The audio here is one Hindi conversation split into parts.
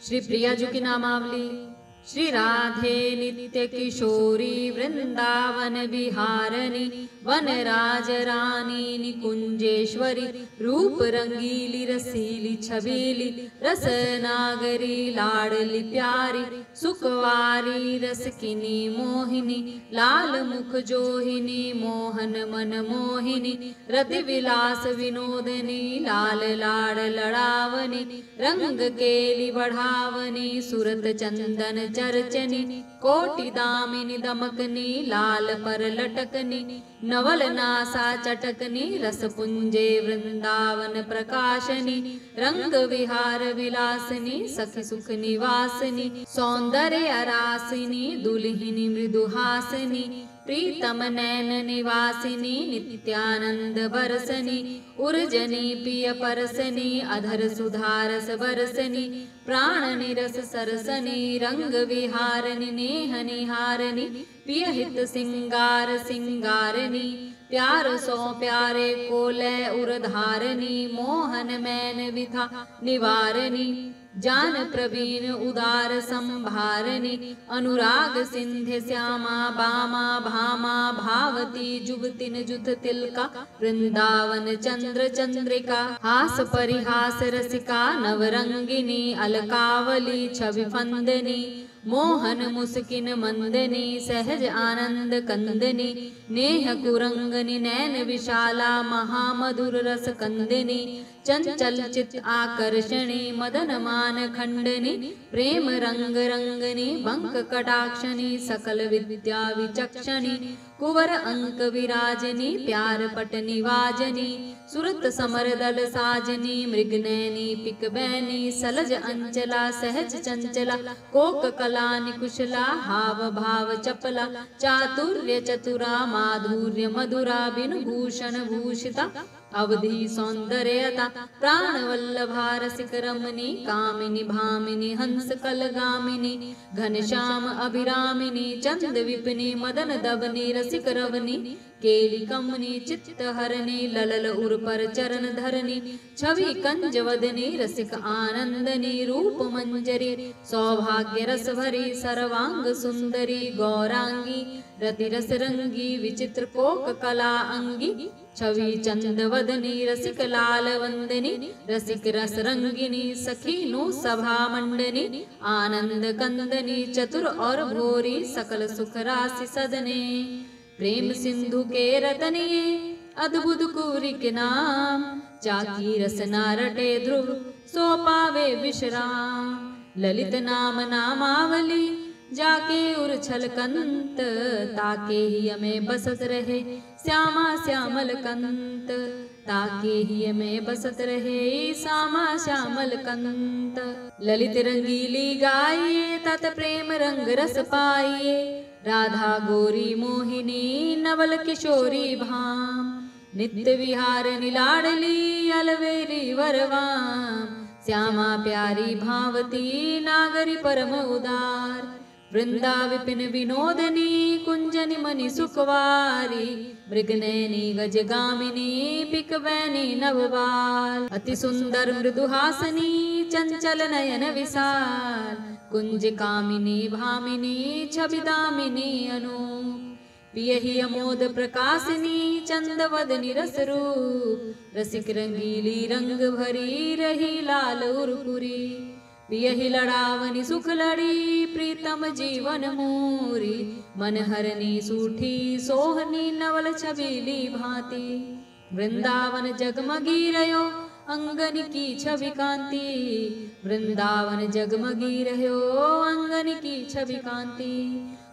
श्री प्रियाजू की नामावली। श्री राधे नित्य किशोरी वृंदावन विहारणी वन राज रानी निकुंजेश्वरी रूप रंगीली रसीली छबीली रस नागरी लाडली प्यारी सुखवारी रसकिनी मोहिनी लाल मुख जोहिनी मोहन मन मोहिनी रति विलास विनोदनी लाल लाड लड़ावनी रंग केली बढ़ावनी सुरत चंदन चरचनी कोटि दामिनी दमकनी लाल पर लटकनी नवल नासा चटकनी रस पुंजे वृंदावन प्रकाशनी रंग विहार विलासनी सखी सुख निवासनी सौंदर्य अरासिनी दुल्हिनी मृदुहासिनी प्रीतम नैन निवासिनी नित्यानंद बरसनी उर्जनी पिय परसनी अधर सुधारस बरसनी प्राण निरस सरसनी रंग विहारनी नेह निहारनी पिय हित सिंगार सिंगारनी प्यार सो प्यारे को लय उरधारनी मोहन मैन विधा निवारनी जान प्रवीण उदार संभारनी अनुराग सिंध्य श्यामा बामा भामा भावती जुगतिन जुत तिलका वृंदावन चंद्र चंद्रिका हास परिहास रसिका नवरंगिनी अलकावली छवि फंदनी मोहन मुस्किन मंदनी सहज आनंद कंदनी नेह कुरंगनी नैन विशाला महामधुर रस कंदनी चंचल चित आकर्षणी मदन मान खंडनी प्रेम रंग रंगनी बंक कटाक्षणी सकल विद्या विचक्षणी कुवर अंक विराजनी प्यार पट निवाजनी सुरत समर दल साजनी मृगनैनी पिकबैनी सलज अंचला सहज चंचला कोक कला निकुशला हाव भाव चपला चातुर्य चतुरा माधुर्य मधुरा बिनु भूषण भूषिता अवधि सौंदर्यता प्राण वल्लभा रसिक रमणी कामिनी भामिनी हंस कलगामिनी घनश्याम अभिरामिनी चंद विपिनी मदन दबनी रसिक रवनी केली कमनी चित्त हरणी ललल उर पर चरण धरनी छवि कंज वदनी रसिक आनंदनी रूप मंजरी सौभाग्य रस भरी सर्वांग सुंदरी गौरांगी रति रस रंगी विचित्र कोक कला अंगी छवि चंद वदनी रसिक लाल वंदनी रसिक रस रंगिनी सखी नु सभा मंडनी आनंद कंदनी चतुर और भोरी सकल सुख राशि सदने प्रेम सिंधु के रतनिये अद्भुत कुरी के नाम चाकी रसना रटे ध्रुव सो पावे विश्राम ललित नाम नामावली जाके उर्छल कंत ताके ही हमें बसत रहे श्यामा श्यामल कंत ताके ही हमें बसत रहे श्यामा श्यामल कंत ललित रंगीली गाइए तत प्रेम रंग रस पाइए राधा गोरी मोहिनी नवल किशोरी भाम नित्य विहार निलाडली अलवेरी वरवाम श्यामा प्यारी भावती नागरी परम उदार वृंदा विपिन विनोदनी कुंजनि मणि सुखवारी मृगनैनी गजगामिनी पिकवैनी नवबाल अति सुंदर मृदुहासनी चंचल नयन विशाल कुंज कामिनी भामिनी छबिदामिनी अनु पियहि अमोद प्रकाशिनी चंदवदनी रस रूप रसिक रंगीली रंग भरी रही लाल उर्पुरी पियहि लड़ावनी सुख लड़ी प्रीतम जीवन मूरी मन हरनी सूठी सोहनी नवल छबीली भांति वृंदावन जगमगी रयो अंगन की छवि कांति वृंदावन जगमगी रहो अंगन की छवि कांति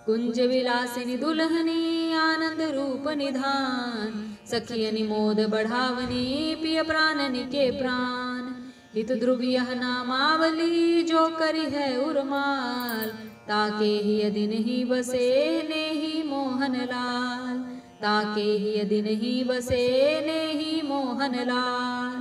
कुंज विलासिनी दुल्हनी आनंद रूप निधान सखियनि मोद बढ़ावनी पिय प्राणनि के प्राण हित ध्रुव यह नामावली जो करी है उर्माल ताके ही यदि नहीं बसे ने ही मोहन लाल ताके ही यदि नहीं बसे ने ही मोहन लाल